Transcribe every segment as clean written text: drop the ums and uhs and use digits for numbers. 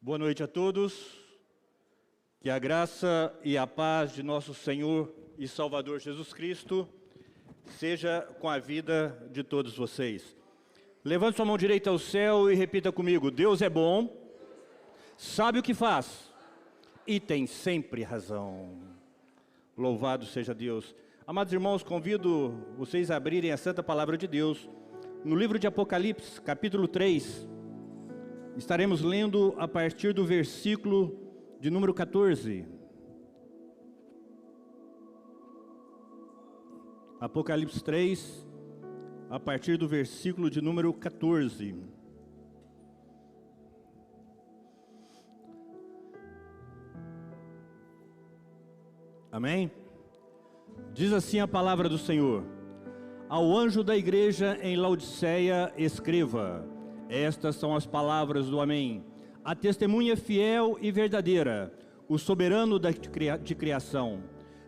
Boa noite a todos, que a graça e a paz de nosso Senhor e Salvador Jesus Cristo seja com a vida de todos vocês. Levante sua mão direita ao céu e repita comigo: Deus é bom, sabe o que faz e tem sempre razão. Louvado seja Deus. Amados irmãos, convido vocês a abrirem a Santa Palavra de Deus no livro de Apocalipse, capítulo 3. Estaremos lendo a partir do versículo de número 14. Apocalipse 3, a partir do versículo de número 14. Amém? Diz assim a palavra do Senhor: ao anjo da igreja em Laodiceia escreva: estas são as palavras do Amém, a testemunha fiel e verdadeira, o soberano de criação.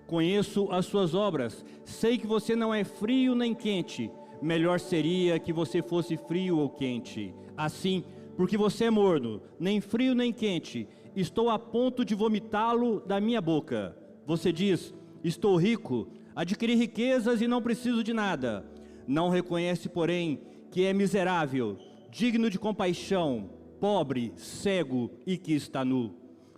Conheço as suas obras, sei que você não é frio nem quente. Melhor seria que você fosse frio ou quente. Assim, porque você é morno, nem frio nem quente, estou a ponto de vomitá-lo da minha boca. Você diz: estou rico, adquiri riquezas e não preciso de nada. Não reconhece, porém, que é miserável, digno de compaixão, pobre, cego e que está nu.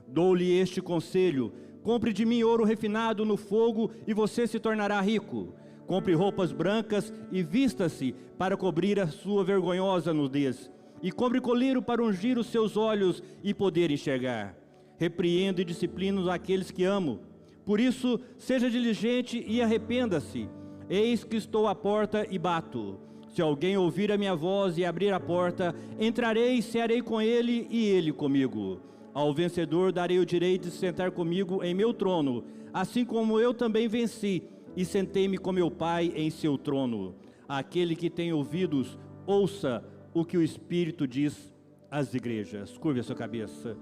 Dou-lhe este conselho: compre de mim ouro refinado no fogo e você se tornará rico. Compre roupas brancas e vista-se para cobrir a sua vergonhosa nudez. E compre colírio para ungir os seus olhos e poder enxergar. Repreendo e disciplino aqueles que amo. Por isso, seja diligente e arrependa-se. Eis que estou à porta e bato. Se alguém ouvir a minha voz e abrir a porta, entrarei e cearei com ele e ele comigo. Ao vencedor darei o direito de sentar comigo em meu trono, assim como eu também venci e sentei-me com meu Pai em seu trono. Aquele que tem ouvidos, ouça o que o Espírito diz às igrejas. Curve a sua cabeça.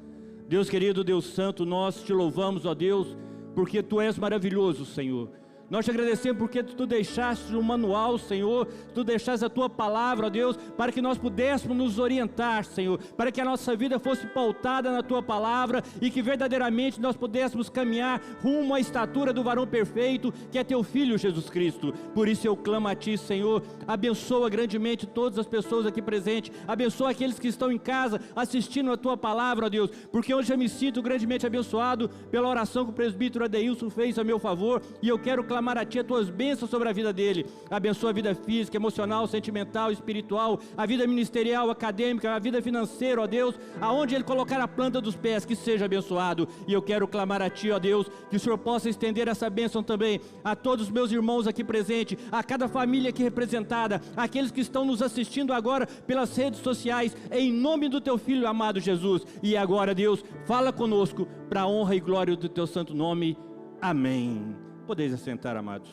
Deus querido, Deus santo, nós te louvamos, ó Deus, porque Tu és maravilhoso, Senhor. Nós te agradecemos porque Tu deixaste um manual, Senhor, Tu deixaste a Tua palavra, ó Deus, para que nós pudéssemos nos orientar, Senhor, para que a nossa vida fosse pautada na Tua palavra e que verdadeiramente nós pudéssemos caminhar rumo à estatura do varão perfeito, que é Teu Filho Jesus Cristo. Por isso eu clamo a Ti, Senhor, abençoa grandemente todas as pessoas aqui presentes, abençoa aqueles que estão em casa assistindo a Tua palavra, ó Deus, porque hoje eu me sinto grandemente abençoado pela oração que o presbítero Adeilson fez a meu favor, e eu quero clamar a Ti as Tuas bênçãos sobre a vida dele. Abençoa a vida física, emocional, sentimental, espiritual, a vida ministerial, acadêmica, a vida financeira, ó Deus, aonde ele colocar a planta dos pés, que seja abençoado. E eu quero clamar a Ti, ó Deus, que o Senhor possa estender essa bênção também a todos os meus irmãos aqui presentes, a cada família aqui representada, aqueles que estão nos assistindo agora pelas redes sociais, em nome do Teu Filho amado Jesus. E agora, Deus, fala conosco para a honra e glória do Teu santo nome. Amém. Podeis assentar, amados.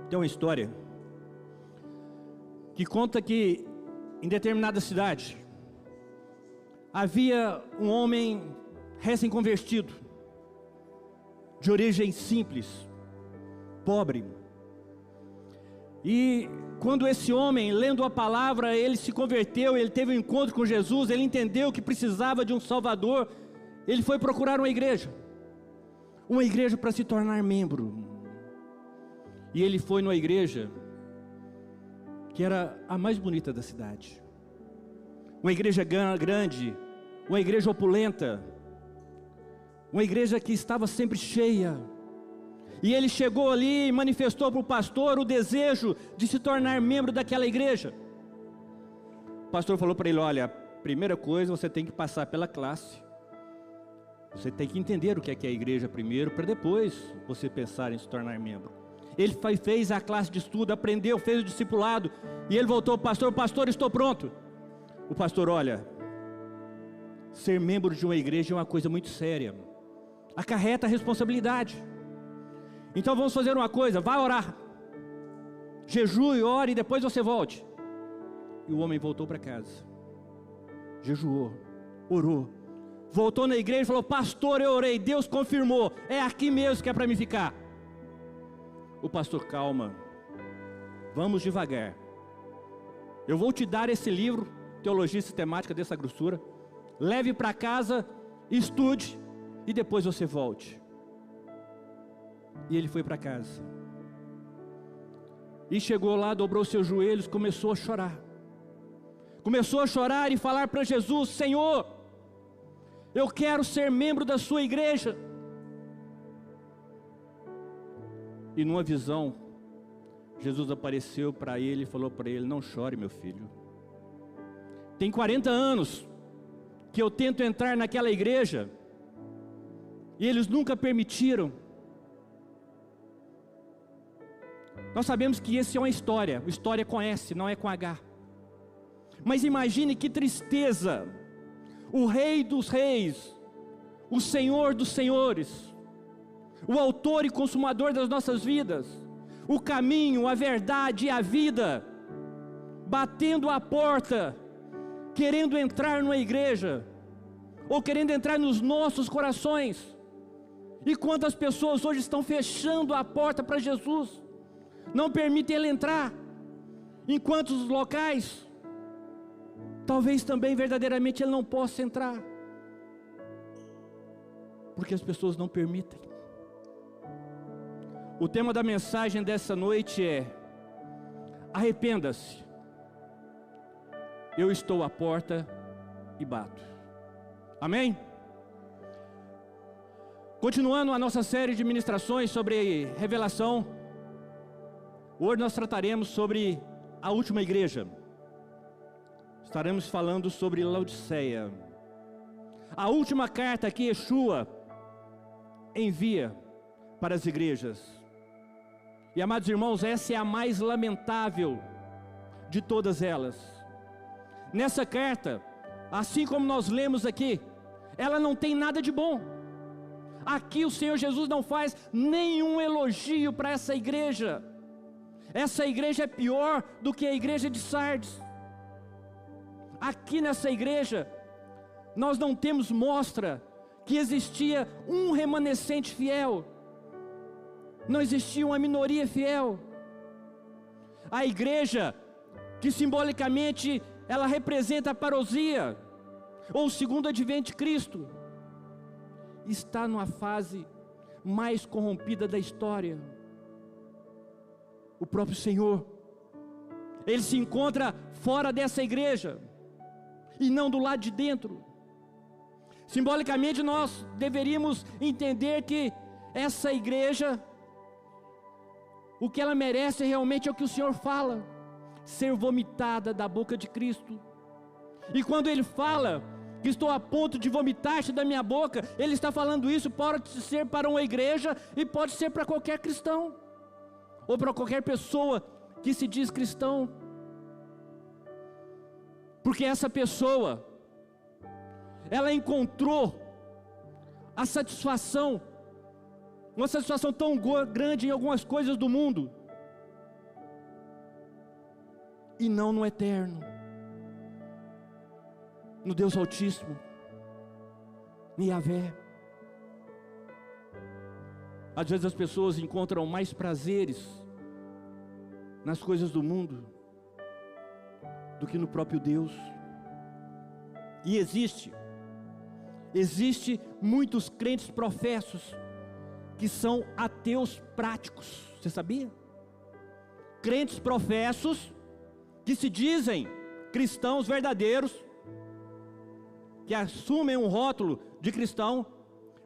Tem uma história que conta que em determinada cidade havia um homem recém-convertido, de origem simples, pobre. E quando esse homem, lendo a palavra, ele se converteu, ele teve um encontro com Jesus, ele entendeu que precisava de um Salvador, ele foi procurar uma igreja para se tornar membro. E ele foi numa igreja que era a mais bonita da cidade, uma igreja grande, uma igreja opulenta, uma igreja que estava sempre cheia. E ele chegou ali e manifestou para o pastor o desejo de se tornar membro daquela igreja. O pastor falou para ele: olha, a primeira coisa, você tem que passar pela classe. Você tem que entender o que é a igreja primeiro, para depois você pensar em se tornar membro. Ele fez a classe de estudo, aprendeu, fez o discipulado, e ele voltou para o pastor: pastor, estou pronto. O pastor: olha, ser membro de uma igreja é uma coisa muito séria, acarreta responsabilidade. Então vamos fazer uma coisa, vai orar, jejue, ore e depois você volte. E o homem voltou para casa, jejuou, orou, voltou na igreja e falou: pastor, eu orei, Deus confirmou, é aqui mesmo que é para mim ficar. O pastor: calma, vamos devagar. eu vou te dar esse livro, Teologia Sistemática dessa grossura, leve para casa, estude, e depois você volte. E ele foi para casa. E chegou lá, dobrou seus joelhos, começou a chorar. Começou a chorar e falar para Jesus: Senhor, eu quero ser membro da sua igreja. E numa visão, Jesus apareceu para ele e falou para ele: não chore, meu filho. Tem 40 anos que eu tento entrar naquela igreja e eles nunca permitiram. Nós sabemos que esse é uma história com S, não é com H. Mas imagine que tristeza, o Rei dos Reis, o Senhor dos Senhores, o autor e consumador das nossas vidas, o caminho, a verdade e a vida, batendo a porta, querendo entrar numa igreja, ou querendo entrar nos nossos corações. E quantas pessoas hoje estão fechando a porta para Jesus, não permitem ele entrar, em quantos locais, talvez também verdadeiramente ele não possa entrar, porque as pessoas não permitem. O tema da mensagem dessa noite é: arrependa-se, eu estou à porta e bato. Amém? Continuando a nossa série de ministrações sobre revelação, hoje nós trataremos sobre a última igreja. Estaremos falando sobre Laodiceia, a última carta que Yeshua envia para as igrejas. E amados irmãos, essa é a mais lamentável de todas elas. Nessa carta, assim como nós lemos aqui, ela não tem nada de bom. Aqui o Senhor Jesus não faz nenhum elogio para essa igreja. Essa igreja é pior do que a igreja de Sardes. Aqui nessa igreja, nós não temos mostra que existia um remanescente fiel. Não existia uma minoria fiel. A igreja, que simbolicamente ela representa a parousia, ou o segundo advento de Cristo, está numa fase mais corrompida da história. O próprio Senhor, ele se encontra fora dessa igreja, e não do lado de dentro. Simbolicamente nós deveríamos entender que essa igreja, o que ela merece realmente é o que o Senhor fala: ser vomitada da boca de Cristo. E quando ele fala que estou a ponto de vomitar-te da minha boca, ele está falando isso pode ser para uma igreja e pode ser para qualquer cristão, ou para qualquer pessoa que se diz cristão. Porque essa pessoa, ela encontrou a satisfação, uma satisfação tão grande em algumas coisas do mundo, e não no eterno, no Deus Altíssimo, em Yahvé. Às vezes as pessoas encontram mais prazeres nas coisas do mundo do que no próprio Deus. E existe muitos crentes professos que são ateus práticos. Você sabia? Crentes professos que se dizem cristãos verdadeiros, que assumem um rótulo de cristão,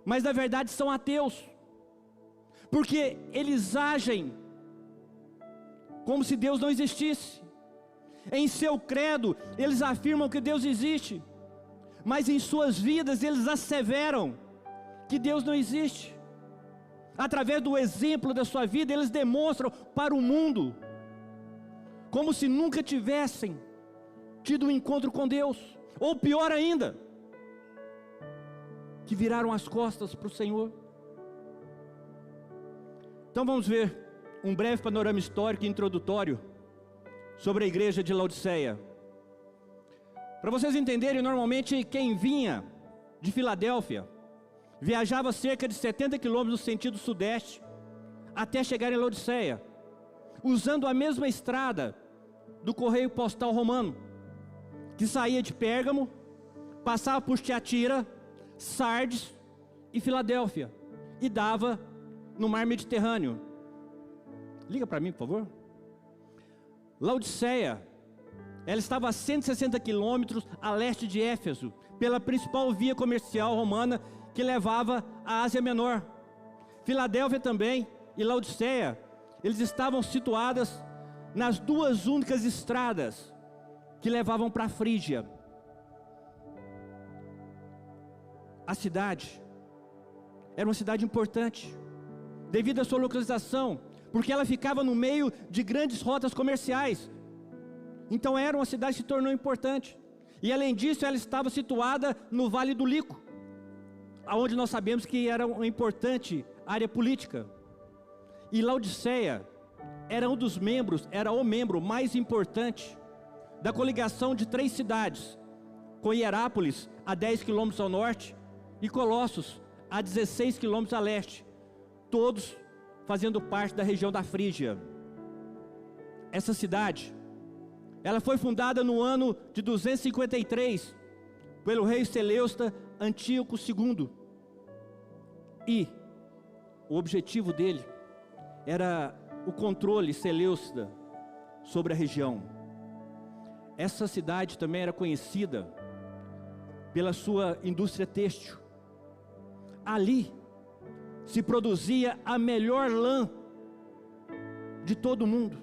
mas na verdade são ateus, porque eles agem como se Deus não existisse. Em seu credo eles afirmam que Deus existe, mas em suas vidas eles asseveram que Deus não existe. Através do exemplo da sua vida, eles demonstram para o mundo como se nunca tivessem tido um encontro com Deus, ou pior ainda, que viraram as costas para o Senhor. Então vamos ver um breve panorama histórico e introdutório sobre a igreja de Laodiceia. Para vocês entenderem, normalmente quem vinha de Filadélfia viajava cerca de 70 quilômetros no sentido sudeste até chegar em Laodiceia, usando a mesma estrada do correio postal romano, que saía de Pérgamo, passava por Tiatira, Sardes e Filadélfia, e dava no mar Mediterrâneo. Liga para mim, por favor. Laodiceia, ela estava a 160 quilômetros a leste de Éfeso, pela principal via comercial romana que levava à Ásia Menor. Filadélfia também e Laodiceia, eles estavam situadas nas duas únicas estradas que levavam para a Frígia. A cidade era uma cidade importante, devido à sua localização, porque ela ficava no meio de grandes rotas comerciais. Então era uma cidade que se tornou importante. E além disso, ela estava situada no Vale do Lico, onde nós sabemos que era uma importante área política. E Laodiceia era o membro mais importante da coligação de 3 cidades, com Hierápolis a 10 quilômetros ao norte e Colossos a 16 quilômetros a leste, todos fazendo parte da região da Frígia. Essa cidade, ela foi fundada no ano de 253 pelo rei Seleusta Antíoco II, e o objetivo dele era o controle seleucida sobre a região. Essa cidade também era conhecida pela sua indústria têxtil. Ali se produzia a melhor lã de todo o mundo.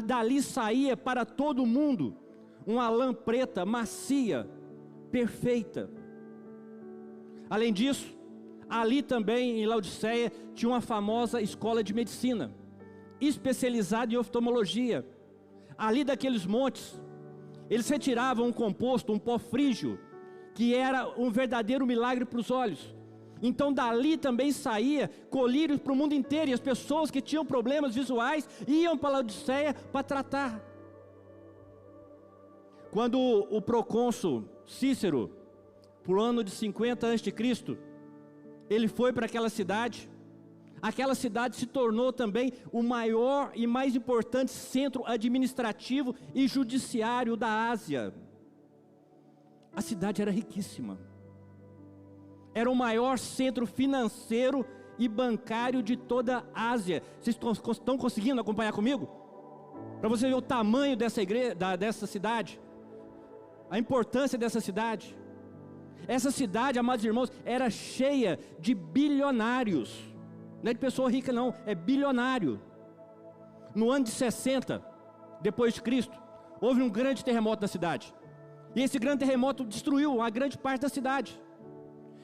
Dali saía para todo o mundo uma lã preta, macia, perfeita. Além disso, ali também em Laodiceia tinha uma famosa escola de medicina, especializada em oftalmologia. Ali daqueles montes, eles retiravam um composto, um pó frígio, que era um verdadeiro milagre para os olhos. Então dali também saía colírios para o mundo inteiro, e as pessoas que tinham problemas visuais iam para Laodiceia para tratar. Quando o procônsul Cícero, por ano de 50 a.C., ele foi para aquela cidade se tornou também o maior e mais importante centro administrativo e judiciário da Ásia. A cidade era riquíssima, era o maior centro financeiro e bancário de toda a Ásia. Vocês estão conseguindo acompanhar comigo? Para você ver o tamanho dessa igreja, dessa cidade, a importância dessa cidade. Essa cidade, amados irmãos, era cheia de bilionários. Não é de pessoa rica não, é bilionário. No ano de 60 depois de Cristo, houve um grande terremoto na cidade, e esse grande terremoto destruiu uma grande parte da cidade.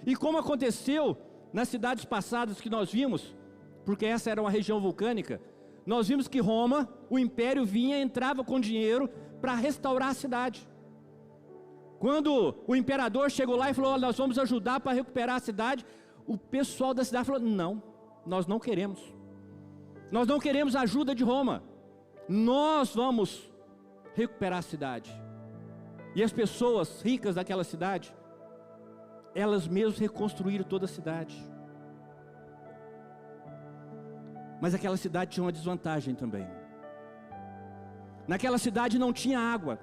E como aconteceu nas cidades passadas que nós vimos, porque essa era uma região vulcânica, nós vimos que Roma, o império entrava com dinheiro para restaurar a cidade. Quando o imperador chegou lá e falou: nós vamos ajudar para recuperar a cidade, o pessoal da cidade falou: não, nós não queremos a ajuda de Roma, nós vamos recuperar a cidade. E as pessoas ricas daquela cidade, elas mesmas reconstruíram toda a cidade. Mas aquela cidade tinha uma desvantagem também. Naquela cidade não tinha água,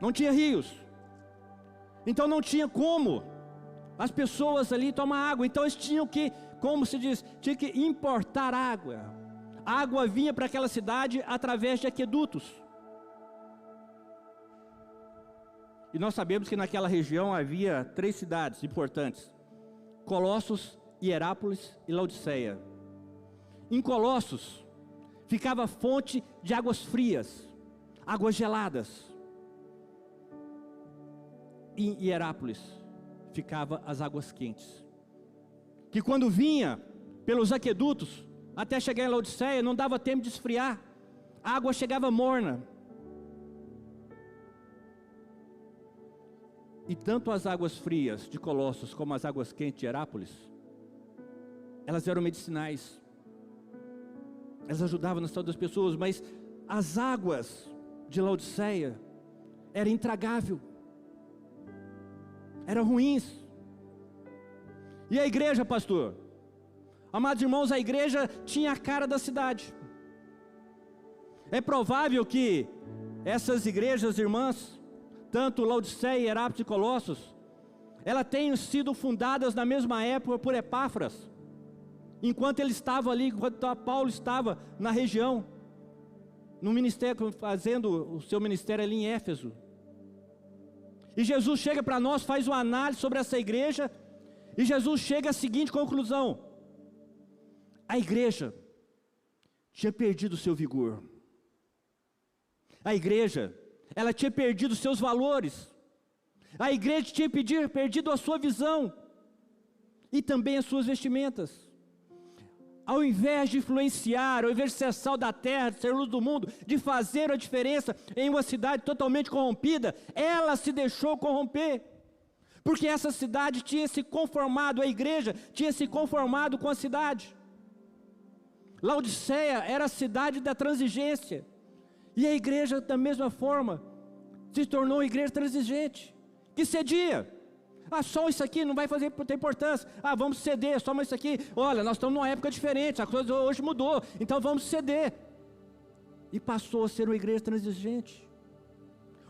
não tinha rios, então não tinha como as pessoas ali tomar água. Então eles tinham que, como se diz, tinha que importar água. A água vinha para aquela cidade através de aquedutos. E nós sabemos que naquela região havia 3 cidades importantes: Colossos, Hierápolis e Laodiceia. Em Colossos ficava a fonte de águas frias, águas geladas. Em Hierápolis ficava as águas quentes, que quando vinha pelos aquedutos até chegar em Laodiceia não dava tempo de esfriar, a água chegava morna. E tanto as águas frias de Colossos como as águas quentes de Hierápolis, elas eram medicinais, elas ajudavam na saúde das pessoas. Mas as águas de Laodiceia eram intragáveis, eram ruins. E a igreja, pastor? Amados irmãos, a igreja tinha a cara da cidade. É provável que essas igrejas irmãs, tanto Laodiceia, Herápolis e Colossos, elas tenham sido fundadas na mesma época por Epáfras, enquanto ele estava ali, enquanto Paulo estava na região, no ministério, fazendo o seu ministério ali em Éfeso. E Jesus chega para nós, faz uma análise sobre essa igreja, e Jesus chega à seguinte conclusão: a igreja tinha perdido o seu vigor, a igreja, ela tinha perdido os seus valores, a igreja tinha perdido a sua visão, e também as suas vestimentas. Ao invés de influenciar, ao invés de ser sal da terra, de ser luz do mundo, de fazer a diferença em uma cidade totalmente corrompida, ela se deixou corromper, porque essa cidade tinha se conformado, a igreja tinha se conformado com a cidade. Laodiceia era a cidade da transigência, e a igreja da mesma forma se tornou uma igreja transigente, que cedia. Só isso aqui não vai ter importância. Vamos ceder, só isso aqui. Olha, nós estamos numa época diferente, a coisa hoje mudou, então vamos ceder. E passou a ser uma igreja transigente.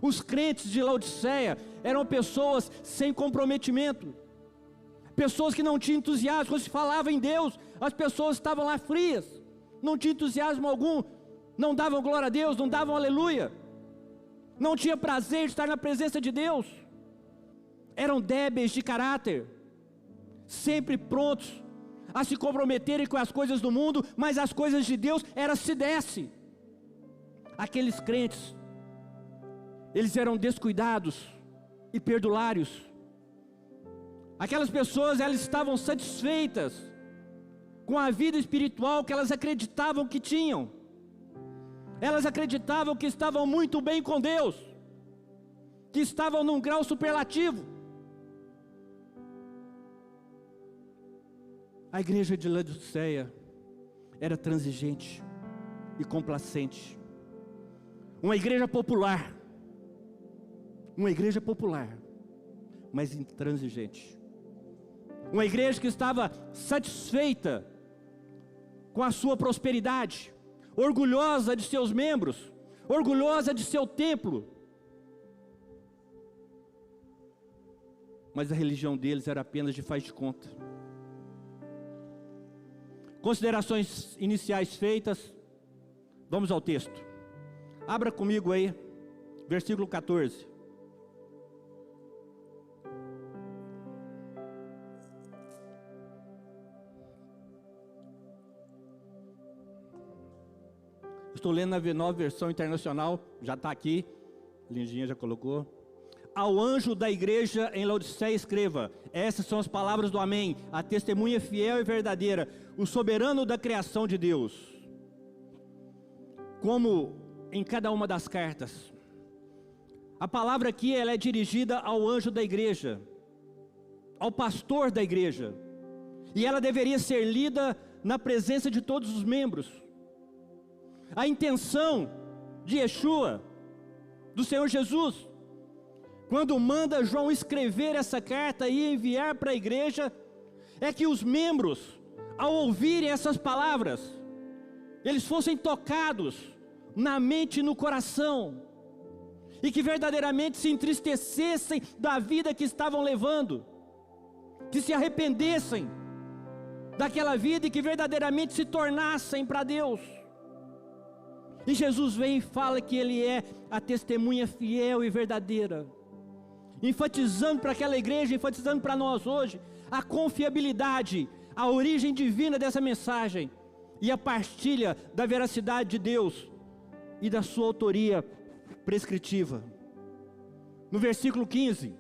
Os crentes de Laodiceia eram pessoas sem comprometimento, pessoas que não tinham entusiasmo. Quando se falava em Deus, as pessoas estavam lá frias, não tinham entusiasmo algum, não davam glória a Deus, não davam aleluia, não tinha prazer de estar na presença de Deus. Eram débeis de caráter, sempre prontos a se comprometerem com as coisas do mundo, mas as coisas de Deus era se desse. Aqueles crentes, eles eram descuidados e perdulários. Aquelas pessoas, elas estavam satisfeitas com a vida espiritual que elas acreditavam que tinham. Elas acreditavam que estavam muito bem com Deus, que estavam num grau superlativo. A igreja de Laodiceia era transigente e complacente, uma igreja popular, mas intransigente, uma igreja que estava satisfeita com a sua prosperidade, orgulhosa de seus membros, orgulhosa de seu templo, mas a religião deles era apenas de faz de conta. Considerações iniciais feitas, vamos ao texto. Abra comigo aí, versículo 14. Estou lendo na nova versão internacional, já está aqui, Lindinha já colocou. Ao anjo da igreja em Laodiceia escreva: essas são as palavras do Amém, a testemunha fiel e verdadeira, o soberano da criação de Deus. Como em cada uma das cartas, a palavra aqui ela é dirigida ao anjo da igreja, ao pastor da igreja, e ela deveria ser lida na presença de todos os membros. A intenção de Yeshua, do Senhor Jesus, quando manda João escrever essa carta e enviar para a igreja, é que os membros, ao ouvirem essas palavras, eles fossem tocados na mente e no coração, e que verdadeiramente se entristecessem da vida que estavam levando, que se arrependessem daquela vida e que verdadeiramente se tornassem para Deus. E Jesus vem e fala que Ele é a testemunha fiel e verdadeira, enfatizando para aquela igreja, enfatizando para nós hoje, a confiabilidade, a origem divina dessa mensagem, e a partilha da veracidade de Deus, e da sua autoria prescritiva. No versículo 15,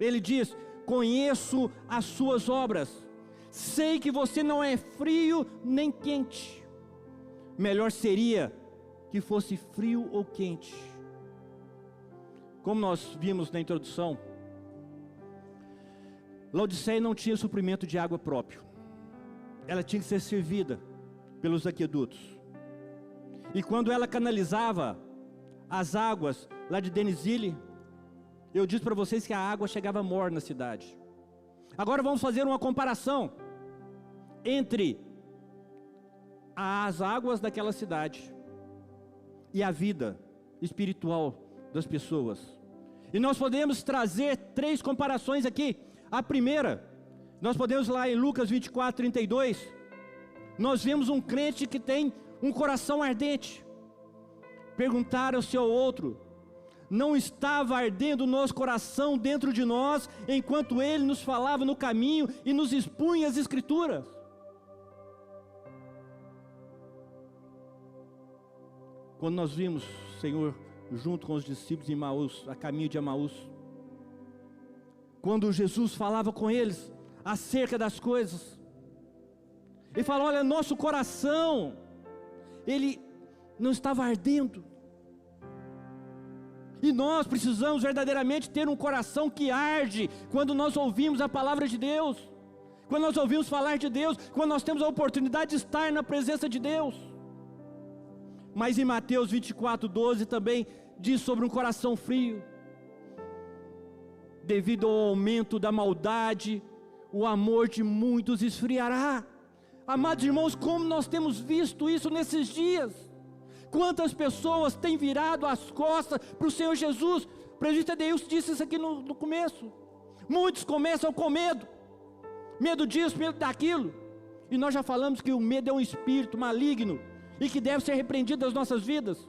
ele diz: conheço as suas obras, sei que você não é frio nem quente, melhor seria que fosse frio ou quente. Como nós vimos na introdução, Laodiceia não tinha suprimento de água próprio, ela tinha que ser servida pelos aquedutos, e quando ela canalizava as águas lá de Denizili, eu disse para vocês que a água chegava morna na cidade. Agora vamos fazer uma comparação entre as águas daquela cidade e a vida espiritual das pessoas. E nós podemos trazer 3 comparações aqui. A primeira, nós podemos lá em Lucas 24, 32, nós vemos um crente que tem um coração ardente. Perguntaram-se ao outro: não estava ardendo o nosso coração dentro de nós, enquanto ele nos falava no caminho e nos expunha as Escrituras? Quando nós vimos o Senhor junto com os discípulos em Emaús, a caminho de Emaús, quando Jesus falava com eles acerca das coisas, ele falou: olha, nosso coração, ele não estava ardendo. E nós precisamos verdadeiramente ter um coração que arde quando nós ouvimos a palavra de Deus, quando nós ouvimos falar de Deus, quando nós temos a oportunidade de estar na presença de Deus. Mas em Mateus 24, 12 também diz sobre um coração frio. Devido ao aumento da maldade, o amor de muitos esfriará. Amados irmãos, como nós temos visto isso nesses dias? Quantas pessoas têm virado as costas para o Senhor Jesus? O presbítero Adeilson disse isso aqui no começo. Muitos começam com medo. Medo disso, medo daquilo. E nós já falamos que o medo é um espírito maligno e que deve ser repreendido das nossas vidas,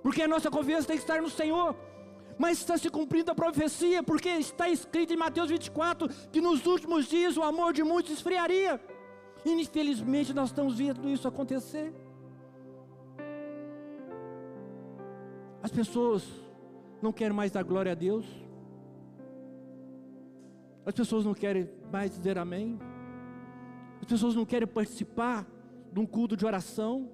porque a nossa confiança tem que estar no Senhor. Mas está se cumprindo a profecia, porque está escrito em Mateus 24, que nos últimos dias o amor de muitos esfriaria. E infelizmente nós estamos vendo isso acontecer. As pessoas não querem mais dar glória a Deus, as pessoas não querem mais dizer amém, as pessoas não querem participar de um culto de oração,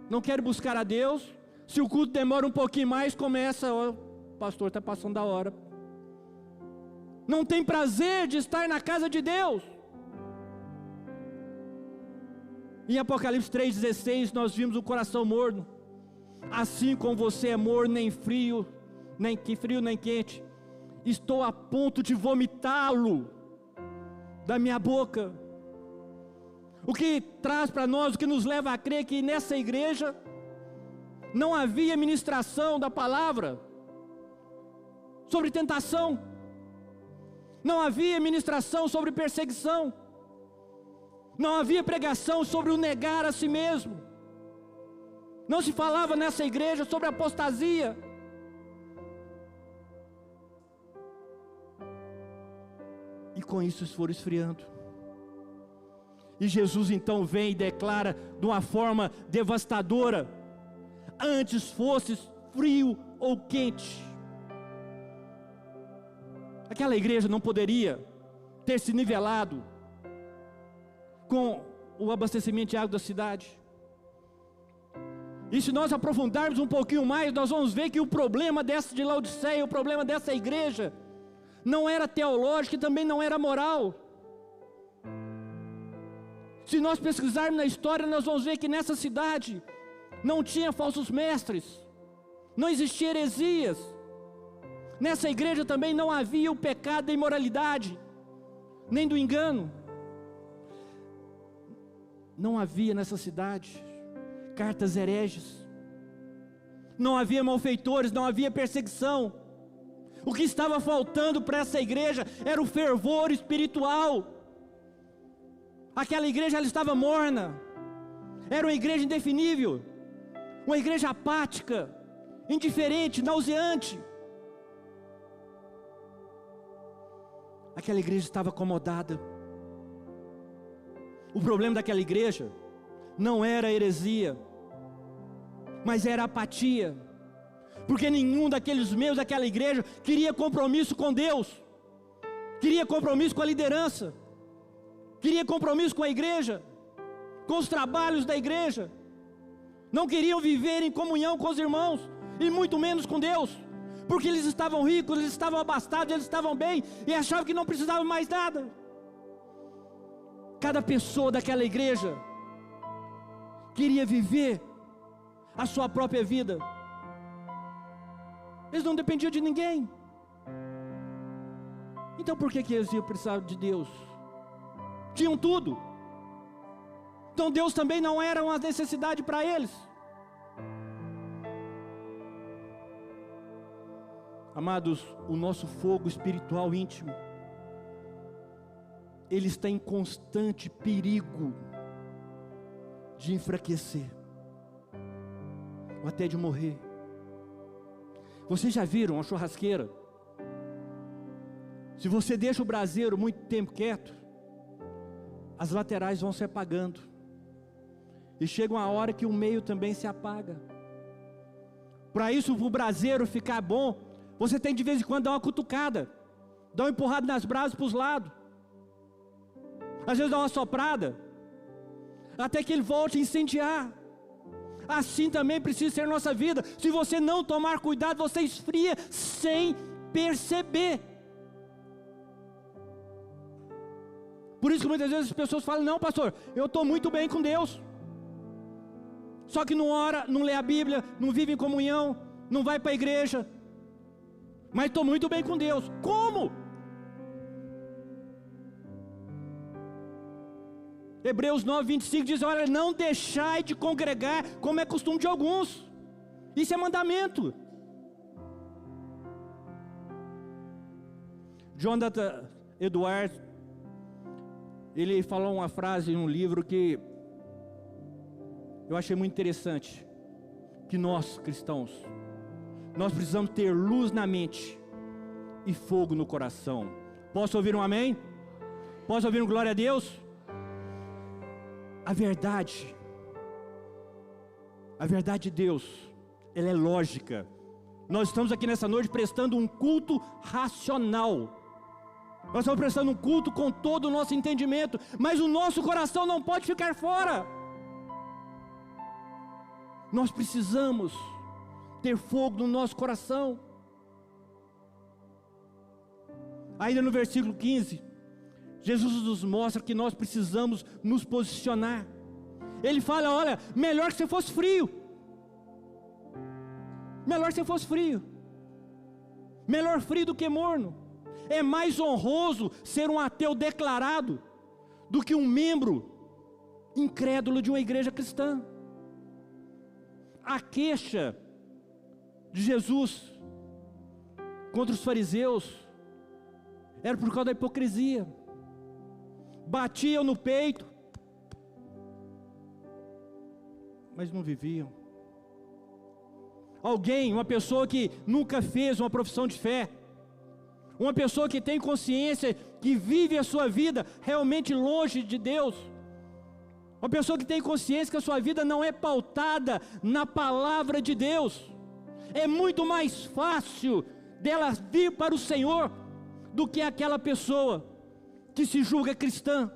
não querem buscar a Deus. Se o culto demora um pouquinho mais, começa: ó, pastor, está passando da hora. Não tem prazer de estar na casa de Deus. Em Apocalipse 3,16 nós vimos o coração morno. Assim como você é morno, nem frio nem quente, estou a ponto de vomitá-lo da minha boca. O que traz para nós, o que nos leva a crer que nessa igreja não havia ministração da palavra sobre tentação, não havia ministração sobre perseguição, não havia pregação sobre o negar a si mesmo, não se falava nessa igreja sobre apostasia. E com isso foram esfriando. E Jesus então vem e declara de uma forma devastadora: antes fosses frio ou quente. Aquela igreja não poderia ter se nivelado com o abastecimento de água da cidade. E se nós aprofundarmos um pouquinho mais, nós vamos ver que o problema dessa de Laodiceia, o problema dessa igreja, não era teológico e também não era moral. Se nós pesquisarmos na história, nós vamos ver que nessa cidade não tinha falsos mestres, não existia heresias. Nessa igreja também não havia o pecado da imoralidade, nem do engano. Não havia nessa cidade cartas hereges, não havia malfeitores, não havia perseguição. O que estava faltando para essa igreja era o fervor espiritual. Aquela igreja, ela estava morna, era uma igreja indefinível, uma igreja apática, indiferente, nauseante. Aquela igreja estava acomodada. O problema daquela igreja não era a heresia, mas era a apatia, porque nenhum daqueles membros daquela igreja queria compromisso com Deus, queria compromisso com a liderança, queria compromisso com a igreja, com os trabalhos da igreja. Não queriam viver em comunhão com os irmãos, e muito menos com Deus, porque eles estavam ricos, eles estavam abastados, eles estavam bem, e achavam que não precisavam mais nada. Cada pessoa daquela igreja queria viver a sua própria vida. Eles não dependiam de ninguém. Então por que eles iam precisar de Deus? Tinham tudo. Então Deus também não era uma necessidade para eles. Amados, o nosso fogo espiritual íntimo, ele está em constante perigo de enfraquecer, ou até de morrer. Vocês já viram uma churrasqueira? Se você deixa o braseiro muito tempo quieto, as laterais vão se apagando, e chega uma hora que o meio também se apaga. Para isso, o braseiro ficar bom, você tem de vez em quando dar uma cutucada, dar uma empurrada nas brasas para os lados, às vezes dá uma soprada, até que ele volte a incendiar. Assim também precisa ser a nossa vida. Se você não tomar cuidado, você esfria sem perceber. Por isso que muitas vezes as pessoas falam: não, pastor, eu estou muito bem com Deus, só que não ora, não lê a Bíblia, não vive em comunhão, não vai para a igreja, mas estou muito bem com Deus. Como? Hebreus 9:25 diz: olha, não deixai de congregar, como é costume de alguns. Isso é mandamento. Jonathan Edwards, ele falou uma frase em um livro que eu achei muito interessante, que nós cristãos, nós precisamos ter luz na mente e fogo no coração. Posso ouvir um amém? Posso ouvir um glória a Deus? A verdade de Deus, ela é lógica. Nós estamos aqui nessa noite prestando um culto racional, nós estamos prestando um culto com todo o nosso entendimento, mas o nosso coração não pode ficar fora. Nós precisamos ter fogo no nosso coração. Ainda no versículo 15, Jesus nos mostra que nós precisamos nos posicionar. Ele fala: olha, melhor que você fosse frio. Melhor que você fosse frio. Melhor frio do que morno. É mais honroso ser um ateu declarado do que um membro incrédulo de uma igreja cristã. A queixa de Jesus contra os fariseus era por causa da hipocrisia. Batiam no peito, mas não viviam. Alguém, uma pessoa que nunca fez uma profissão de fé, uma pessoa que tem consciência, que vive a sua vida realmente longe de Deus, uma pessoa que tem consciência que a sua vida não é pautada na palavra de Deus, é muito mais fácil dela vir para o Senhor do que aquela pessoa que se julga cristã,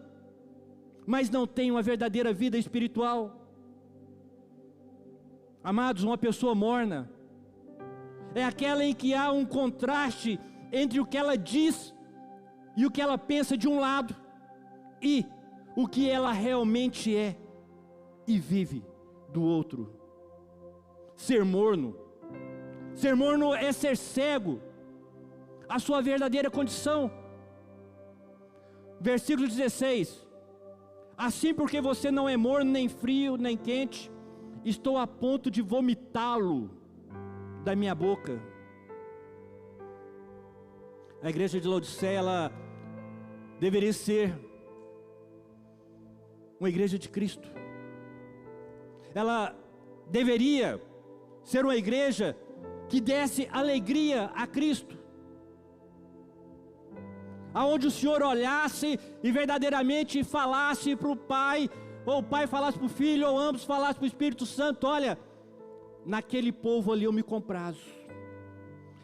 mas não tem uma verdadeira vida espiritual. Amados, uma pessoa morna é aquela em que há um contraste entre o que ela diz e o que ela pensa de um lado, e o que ela realmente é e vive do outro. Ser morno é ser cego à sua verdadeira condição. Versículo 16: assim, porque você não é morno, nem frio, nem quente, estou a ponto de vomitá-lo da minha boca. A igreja de Laodiceia, ela deveria ser uma igreja de Cristo. Ela deveria ser uma igreja que desse alegria a Cristo, aonde o Senhor olhasse e verdadeiramente falasse para o Pai, ou o Pai falasse para o Filho, ou ambos falassem para o Espírito Santo: olha, naquele povo ali eu me comprazo,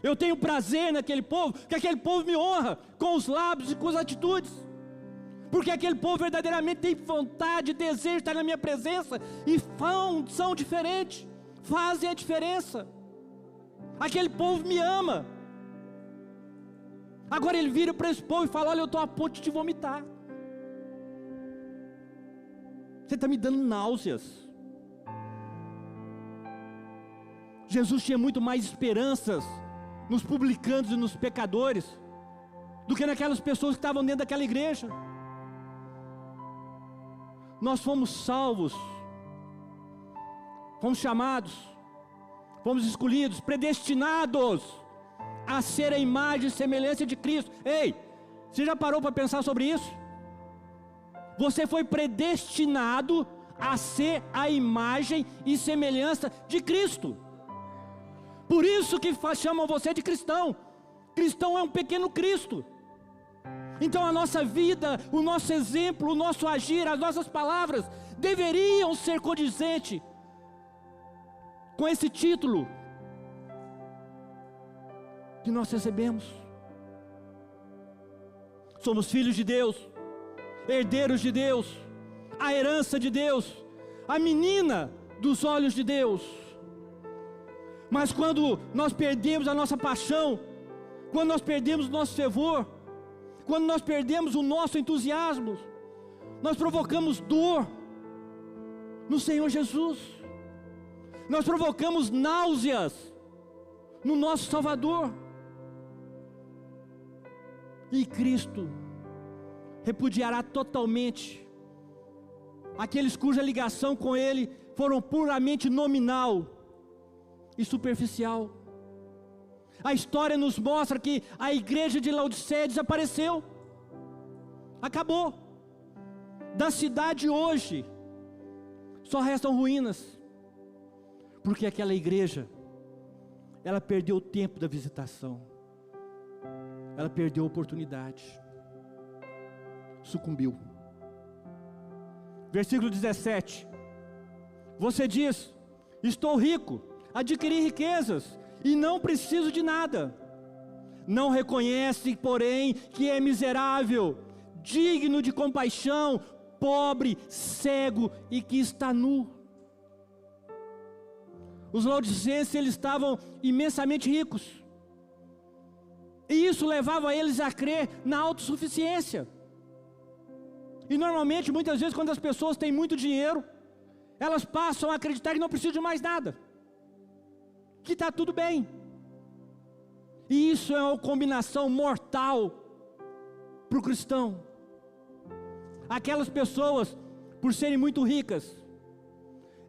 eu tenho prazer naquele povo, que aquele povo me honra com os lábios e com as atitudes, porque aquele povo verdadeiramente tem vontade, desejo de estar na minha presença, e são diferentes, fazem a diferença. Aquele povo me ama. Agora ele vira para esse povo e fala: olha, eu estou a ponto de te vomitar, você está me dando náuseas. Jesus tinha muito mais esperanças nos publicanos e nos pecadores do que naquelas pessoas que estavam dentro daquela igreja. Nós fomos salvos, fomos chamados, fomos escolhidos, predestinados a ser a imagem e semelhança de Cristo. Ei, você já parou para pensar sobre isso? Você foi predestinado a ser a imagem e semelhança de Cristo. Por isso que chamam você de cristão. Cristão é um pequeno Cristo. Então a nossa vida, o nosso exemplo, o nosso agir, as nossas palavras deveriam ser condizentes com esse título que nós recebemos. Somos filhos de Deus, herdeiros de Deus, a herança de Deus, a menina dos olhos de Deus. Mas quando nós perdemos a nossa paixão, quando nós perdemos o nosso fervor, quando nós perdemos o nosso entusiasmo, nós provocamos dor no Senhor Jesus, nós provocamos náuseas no nosso Salvador. E Cristo repudiará totalmente aqueles cuja ligação com Ele foram puramente nominal e superficial. A história nos mostra que a igreja de Laodiceia desapareceu, acabou. Da cidade hoje só restam ruínas, porque aquela igreja, ela perdeu o tempo da visitação, ela perdeu a oportunidade, sucumbiu. Versículo 17, você diz: estou rico, adquiri riquezas e não preciso de nada. Não reconhece, porém, que é miserável, digno de compaixão, pobre, cego e que está nu. Os laodicenses, eles estavam imensamente ricos, e isso levava eles a crer na autossuficiência. E normalmente, muitas vezes, quando as pessoas têm muito dinheiro, elas passam a acreditar que não precisam de mais nada, que está tudo bem. E isso é uma combinação mortal para o cristão. Aquelas pessoas, por serem muito ricas,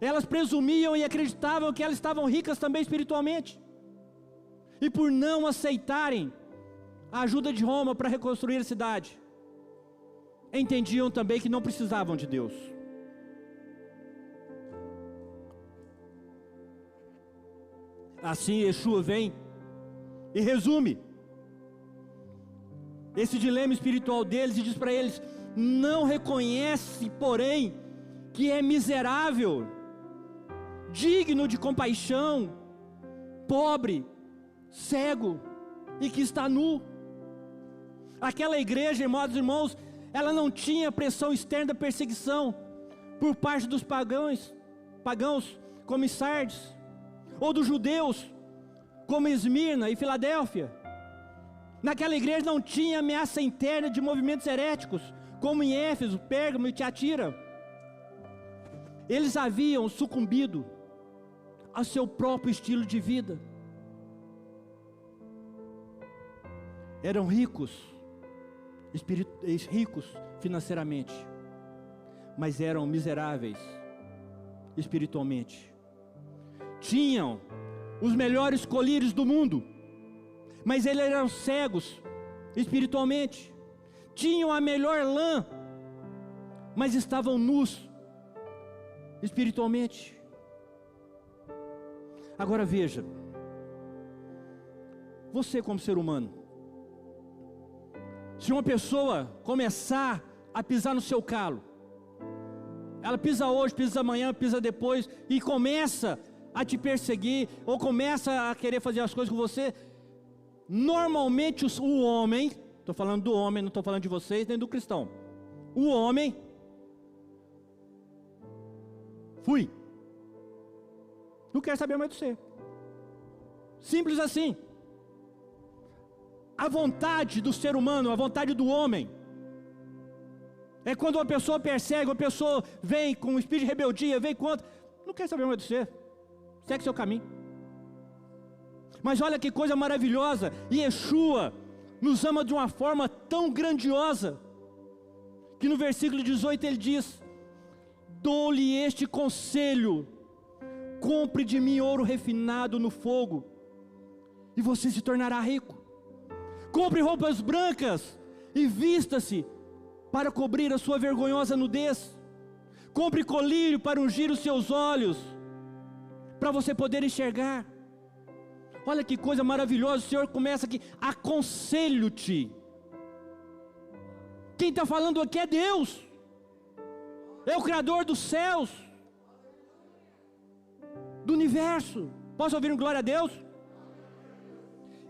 elas presumiam e acreditavam que elas estavam ricas também espiritualmente, e por não aceitarem a ajuda de Roma para reconstruir a cidade, entendiam também que não precisavam de Deus. Assim Yeshua vem e resume esse dilema espiritual deles e diz para eles: não reconhece, porém, que é miserável, digno de compaixão, pobre, cego e que está nu. Aquela igreja, amados irmãos, ela não tinha pressão externa da perseguição por parte dos pagãos como em Sardes, ou dos judeus como em Esmirna e Filadélfia. Naquela igreja não tinha ameaça interna de movimentos heréticos como em Éfeso, Pérgamo e Tiatira. Eles haviam sucumbido ao seu próprio estilo de vida. Eram ricos financeiramente, mas eram miseráveis espiritualmente. Tinham os melhores colírios do mundo, mas eles eram cegos espiritualmente. Tinham a melhor lã, mas estavam nus espiritualmente. Agora veja, você como ser humano, se uma pessoa começar a pisar no seu calo, ela pisa hoje, pisa amanhã, pisa depois, e começa a te perseguir, ou começa a querer fazer as coisas com você, normalmente o homem, estou falando do homem, não estou falando de vocês, nem do cristão, o homem, não quer saber mais de você, simples assim. A vontade do ser humano, a vontade do homem, é quando uma pessoa persegue, uma pessoa vem com um espírito de rebeldia, vem contra, não quer saber mais de você, segue seu caminho. Mas olha que coisa maravilhosa, Yeshua nos ama de uma forma tão grandiosa, que no versículo 18 ele diz: dou-lhe este conselho, compre de mim ouro refinado no fogo, e você se tornará rico. Compre roupas brancas e vista-se para cobrir a sua vergonhosa nudez. Compre colírio para ungir os seus olhos, para você poder enxergar. Olha que coisa maravilhosa, o Senhor começa aqui: aconselho-te. Quem está falando aqui é Deus, é o Criador dos céus, do universo. Posso ouvir um glória a Deus?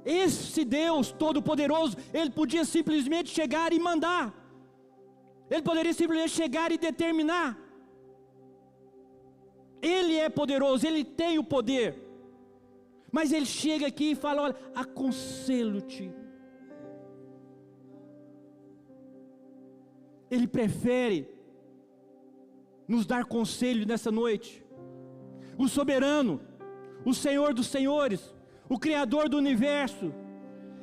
Esse Deus Todo-Poderoso, Ele podia simplesmente chegar e mandar, Ele poderia simplesmente chegar e determinar. Ele é poderoso, Ele tem o poder, mas Ele chega aqui e fala: olha, aconselho-te. Ele prefere nos dar conselho nessa noite. O soberano, o Senhor dos senhores, o Criador do universo,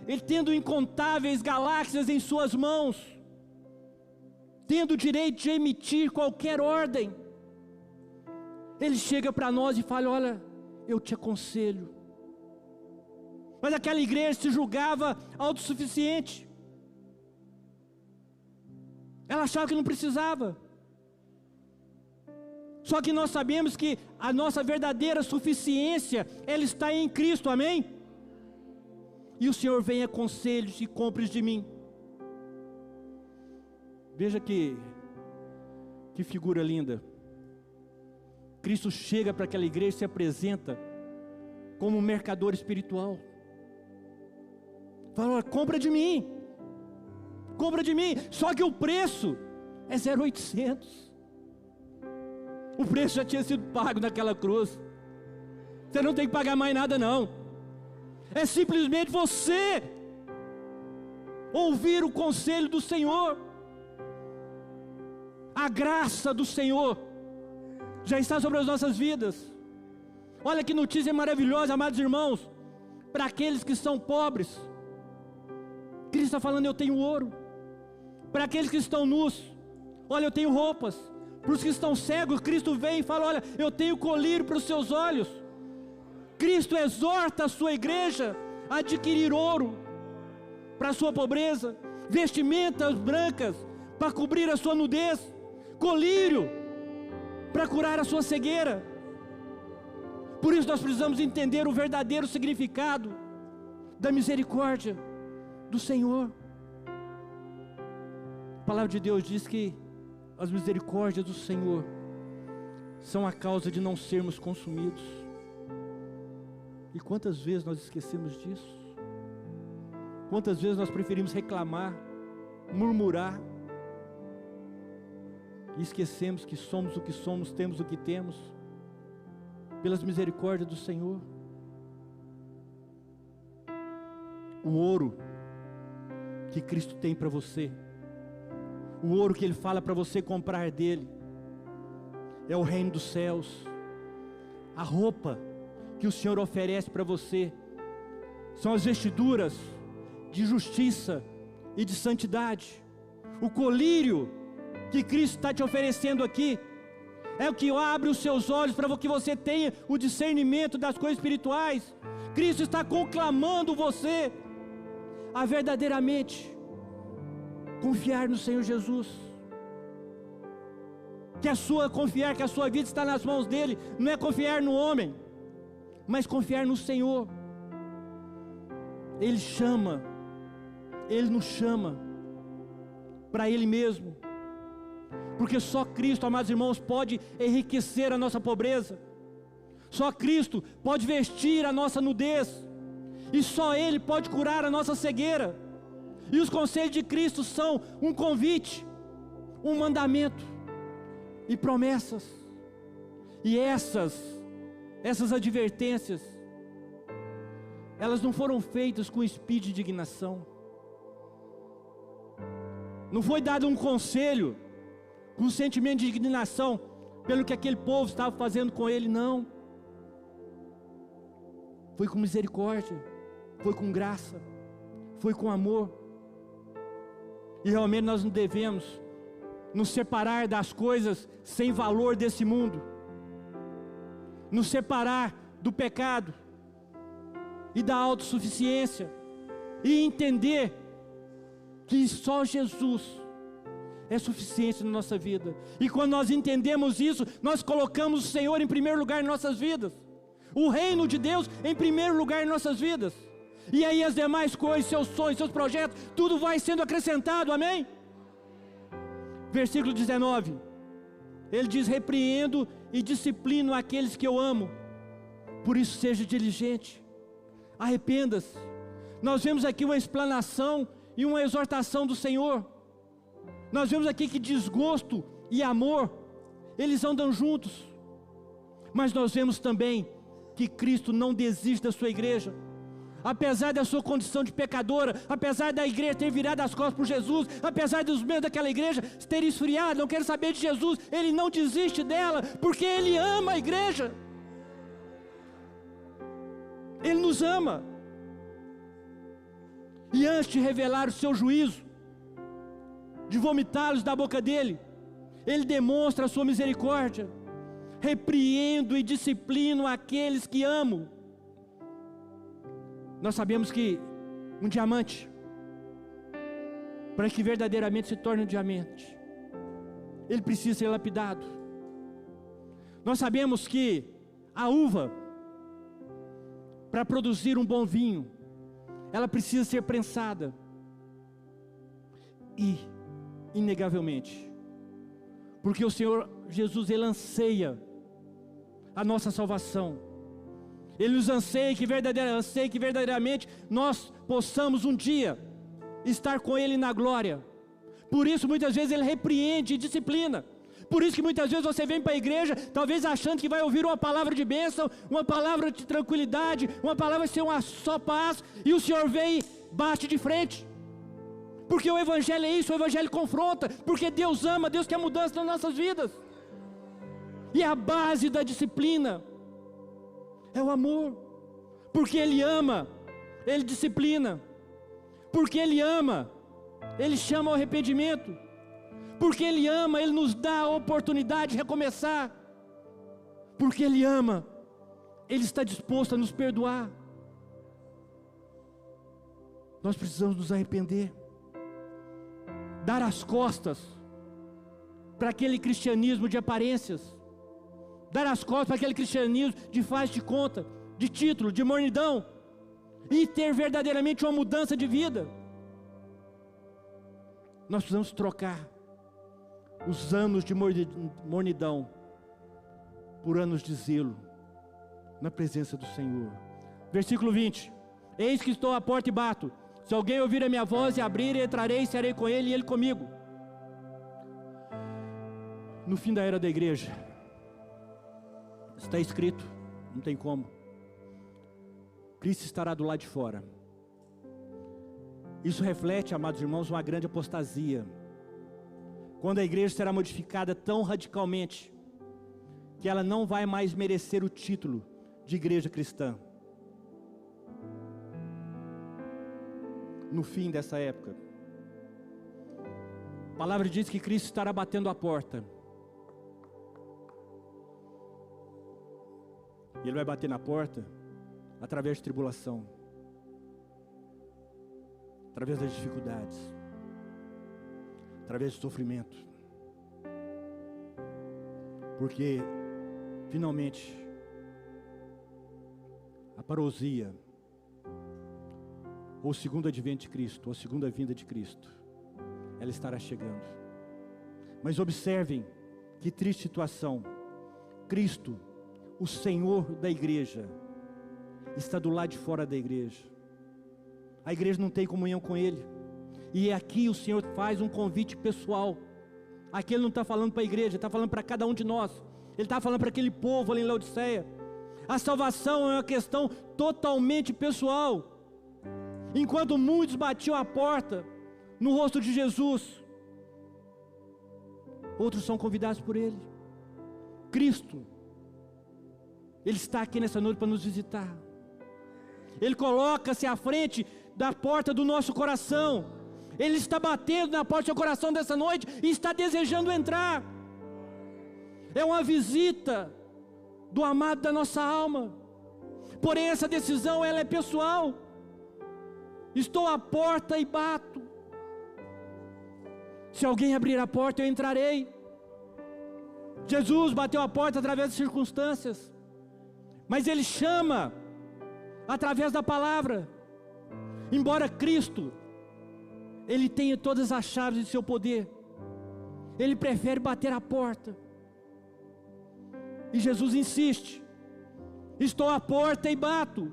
Ele tendo incontáveis galáxias em suas mãos, tendo o direito de emitir qualquer ordem, Ele chega para nós e fala: olha, eu te aconselho. Mas aquela igreja se julgava autossuficiente, ela achava que não precisava. Só que nós sabemos que a nossa verdadeira suficiência, ela está em Cristo, amém? E o Senhor vem a conselhos e compres de mim. Veja que figura linda. Cristo chega para aquela igreja e se apresenta como um mercador espiritual. Fala: olha, compra de mim, compra de mim. Só que o preço é 0,800. O preço já tinha sido pago naquela cruz. Você não tem que pagar mais nada não. É simplesmente você ouvir o conselho do Senhor. A graça do Senhor já está sobre as nossas vidas. Olha que notícia maravilhosa, amados irmãos. Para aqueles que são pobres, Cristo está falando: eu tenho ouro. Para aqueles que estão nus, olha, eu tenho roupas. Para os que estão cegos, Cristo vem e fala: olha, eu tenho colírio para os seus olhos. Cristo exorta a sua igreja a adquirir ouro para a sua pobreza, vestimentas brancas para cobrir a sua nudez, colírio para curar a sua cegueira. Por isso nós precisamos entender o verdadeiro significado da misericórdia do Senhor. A palavra de Deus diz que as misericórdias do Senhor são a causa de não sermos consumidos. E quantas vezes nós esquecemos disso? Quantas vezes nós preferimos reclamar, murmurar, e esquecemos que somos o que somos, temos o que temos, pelas misericórdias do Senhor. O ouro que Cristo tem para você, o ouro que Ele fala para você comprar dele, é o reino dos céus. A roupa que o Senhor oferece para você são as vestiduras de justiça e de santidade. O colírio que Cristo está te oferecendo aqui é o que abre os seus olhos para que você tenha o discernimento das coisas espirituais. Cristo está conclamando você a verdadeiramente confiar no Senhor Jesus. Confiar que a sua vida está nas mãos dEle, não é confiar no homem, mas confiar no Senhor. Ele chama, Ele nos chama para Ele mesmo, porque só Cristo, amados irmãos, pode enriquecer a nossa pobreza. Só Cristo pode vestir a nossa nudez, e só Ele pode curar a nossa cegueira. E os conselhos de Cristo são um convite, um mandamento e promessas. E essas advertências, elas não foram feitas com espírito de indignação. Não foi dado um conselho com sentimento de indignação pelo que aquele povo estava fazendo com ele, não. Foi com misericórdia, foi com graça, foi com amor. E realmente nós não devemos nos separar das coisas sem valor desse mundo, nos separar do pecado, e da autossuficiência, e entender que só Jesus é suficiente na nossa vida. E quando nós entendemos isso, nós colocamos o Senhor em primeiro lugar em nossas vidas, o reino de Deus em primeiro lugar em nossas vidas, e aí as demais coisas, seus sonhos, seus projetos, tudo vai sendo acrescentado, amém? Versículo 19, ele diz: repreendo e disciplino aqueles que eu amo, por isso seja diligente, arrependa-se. Nós vemos aqui uma explanação e uma exortação do Senhor. Nós vemos aqui que desgosto e amor, eles andam juntos. Mas nós vemos também que Cristo não desiste da sua igreja. Apesar da sua condição de pecadora, apesar da igreja ter virado as costas por Jesus, apesar dos membros daquela igreja terem esfriado, não querem saber de Jesus, Ele não desiste dela, porque Ele ama a igreja. Ele nos ama. E antes de revelar o seu juízo, de vomitá-los da boca dele, Ele demonstra a sua misericórdia. Repreendo e disciplino aqueles que amo. Nós sabemos que um diamante, para que verdadeiramente se torne um diamante, ele precisa ser lapidado. Nós sabemos que a uva, para produzir um bom vinho, ela precisa ser prensada. E, inegavelmente, porque o Senhor Jesus, Ele anseia a nossa salvação. Ele nos anseia que verdadeiramente nós possamos um dia estar com Ele na glória. Por isso muitas vezes Ele repreende e disciplina. Por isso que muitas vezes você vem para a igreja, talvez achando que vai ouvir uma palavra de bênção, uma palavra de tranquilidade, uma palavra de ser uma só paz, e o Senhor vem e bate de frente. Porque o Evangelho é isso, o Evangelho confronta, porque Deus ama, Deus quer mudança nas nossas vidas. E a base da disciplina é o amor. Porque Ele ama, Ele disciplina. Porque Ele ama, Ele chama ao arrependimento. Porque Ele ama, Ele nos dá a oportunidade de recomeçar. Porque Ele ama, Ele está disposto a nos perdoar. Nós precisamos nos arrepender, dar as costas para aquele cristianismo de aparências, dar as costas para aquele cristianismo de faz de conta, de título, de mornidão, e ter verdadeiramente uma mudança de vida. Nós precisamos trocar os anos de mornidão por anos de zelo na presença do Senhor. Versículo 20: eis que estou à porta e bato. Se alguém ouvir a minha voz e abrir, entrarei e serei com ele e ele comigo. No fim da era da igreja, está escrito, não tem como, Cristo estará do lado de fora. Isso reflete, amados irmãos, uma grande apostasia, quando a igreja será modificada tão radicalmente, que ela não vai mais merecer o título de igreja cristã. No fim dessa época, a palavra diz que Cristo estará batendo a porta. E Ele vai bater na porta através de tribulação, através das dificuldades, através do sofrimento. Porque finalmente a parousia, ou o segundo advento de Cristo, ou a segunda vinda de Cristo, ela estará chegando. Mas observem que triste situação. Cristo, o Senhor da igreja, está do lado de fora da igreja. A igreja não tem comunhão com Ele. E aqui o Senhor faz um convite pessoal. Aqui Ele não está falando para a igreja, Ele está falando para cada um de nós. Ele está falando para aquele povo ali em Laodiceia. A salvação é uma questão totalmente pessoal. Enquanto muitos batiam a porta no rosto de Jesus, outros são convidados por Ele. Cristo, Ele está aqui nessa noite para nos visitar. Ele coloca-se à frente da porta do nosso coração. Ele está batendo na porta do seu coração dessa noite e está desejando entrar. É uma visita do amado da nossa alma. Porém, essa decisão, ela é pessoal. Estou à porta e bato. Se alguém abrir a porta, eu entrarei. Jesus bateu a porta através das circunstâncias, mas Ele chama através da palavra. Embora Cristo, Ele tenha todas as chaves de seu poder, Ele prefere bater a porta. E Jesus insiste: estou à porta e bato.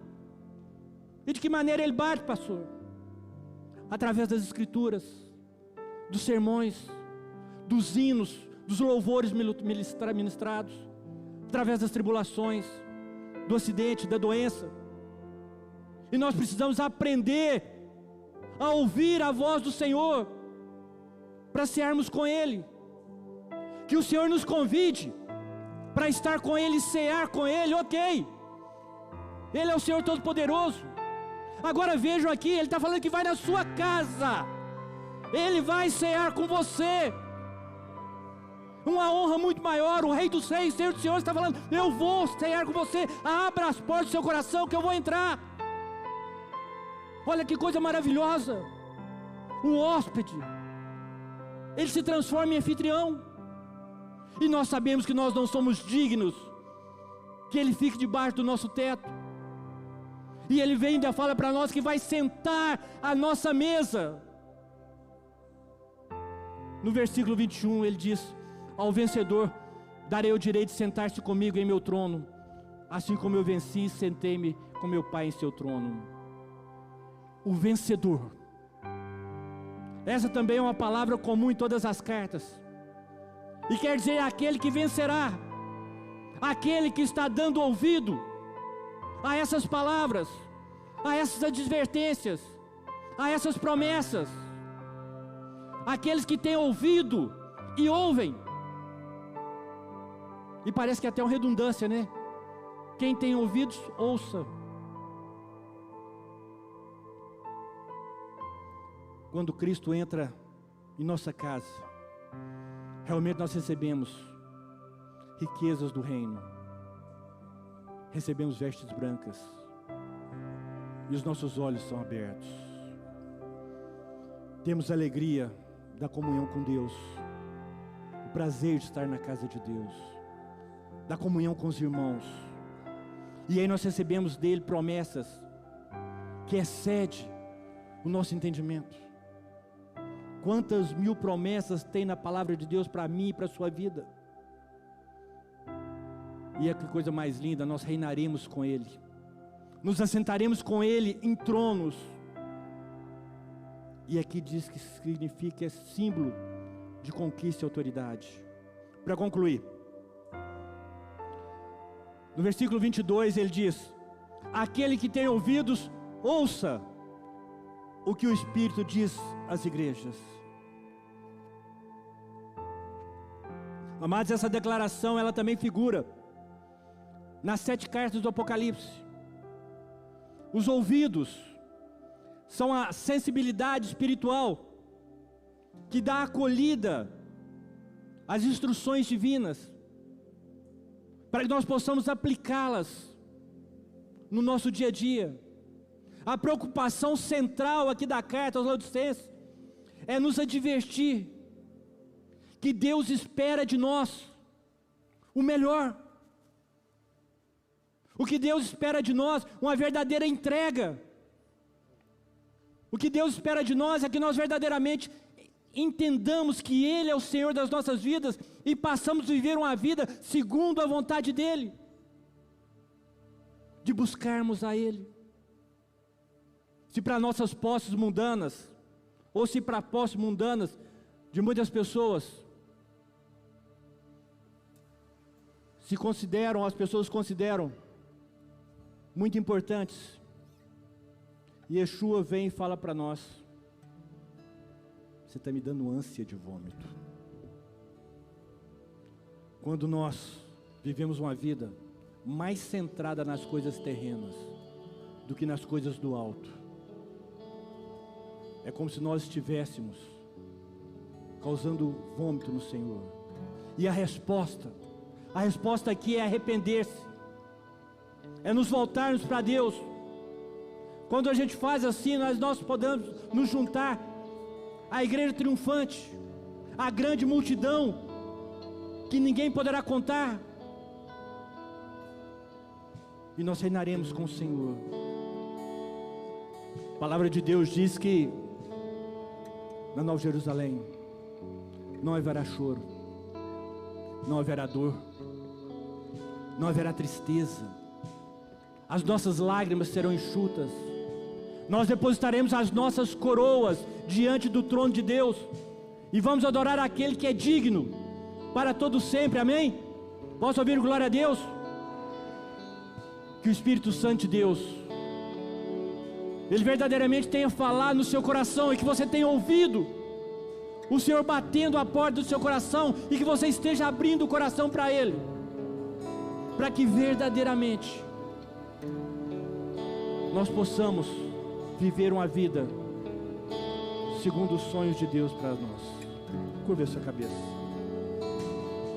E de que maneira Ele bate, pastor? Através das Escrituras, dos sermões, dos hinos, dos louvores ministrados, através das tribulações, do acidente, da doença. E nós precisamos aprender a ouvir a voz do Senhor, para cearmos com Ele. Que o Senhor nos convide para estar com Ele, cear com Ele, ok. Ele é o Senhor Todo-Poderoso. Agora vejam aqui, Ele está falando que vai na sua casa, Ele vai cear com você. Uma honra muito maior. O Rei dos Reis, Senhor dos Senhores, está falando: eu vou cear com você, abra as portas do seu coração que eu vou entrar. Olha que coisa maravilhosa. O hóspede, ele se transforma em anfitrião. E nós sabemos que nós não somos dignos que Ele fique debaixo do nosso teto. E Ele vem e ainda fala para nós que vai sentar à nossa mesa. No versículo 21 Ele diz: ao vencedor darei o direito de sentar-se comigo em meu trono, assim como eu venci e sentei-me com meu Pai em seu trono. O vencedor. Essa também é uma palavra comum em todas as cartas. E quer dizer aquele que vencerá, aquele que está dando ouvido a essas palavras, a essas advertências, a essas promessas. Aqueles que têm ouvido e ouvem. E parece que é até uma redundância, né? Quem tem ouvidos, ouça. Quando Cristo entra em nossa casa, realmente nós recebemos riquezas do reino, recebemos vestes brancas, e os nossos olhos são abertos. Temos a alegria da comunhão com Deus, o prazer de estar na casa de Deus, da comunhão com os irmãos, e aí nós recebemos dele promessas que excede o nosso entendimento. Quantas mil promessas tem na palavra de Deus para mim e para a sua vida? E é que coisa mais linda, nós reinaremos com Ele, nos assentaremos com Ele em tronos. E aqui diz que significa, é símbolo de conquista e autoridade. Para concluir, no versículo 22 ele diz: aquele que tem ouvidos, ouça o que o Espírito diz às igrejas. Amados, essa declaração ela também figura nas 7 cartas do Apocalipse. Os ouvidos são a sensibilidade espiritual que dá acolhida às instruções divinas, para que nós possamos aplicá-las no nosso dia a dia. A preocupação central aqui da carta aos Laodicenses é nos advertir que Deus espera de nós o melhor. O que Deus espera de nós, uma verdadeira entrega. O que Deus espera de nós é que nós verdadeiramente entendamos que Ele é o Senhor das nossas vidas e passamos a viver uma vida segundo a vontade dEle, de buscarmos a Ele. Se para nossas posses mundanas, ou se para posses mundanas de muitas pessoas, as pessoas consideram muito importantes, Yeshua vem e fala para nós: você está me dando ânsia de vômito. Quando nós vivemos uma vida mais centrada nas coisas terrenas do que nas coisas do alto, é como se nós estivéssemos causando vômito no Senhor. E a resposta aqui é arrepender-se. é nos voltarmos para Deus. Quando a gente faz assim, nós podemos nos juntar à igreja triunfante, à grande multidão, que ninguém poderá contar, e nós reinaremos com o Senhor. A palavra de Deus diz que na Nova Jerusalém não haverá choro, não haverá dor, não haverá tristeza, as nossas lágrimas serão enxutas, nós depositaremos as nossas coroas diante do trono de Deus, e vamos adorar aquele que é digno para todo sempre, amém? Posso ouvir glória a Deus? Que o Espírito Santo de Deus, Ele verdadeiramente tenha falado no seu coração, e que você tenha ouvido o Senhor batendo a porta do seu coração, e que você esteja abrindo o coração para Ele, para que verdadeiramente nós possamos viver uma vida segundo os sonhos de Deus para nós. Curva a sua cabeça.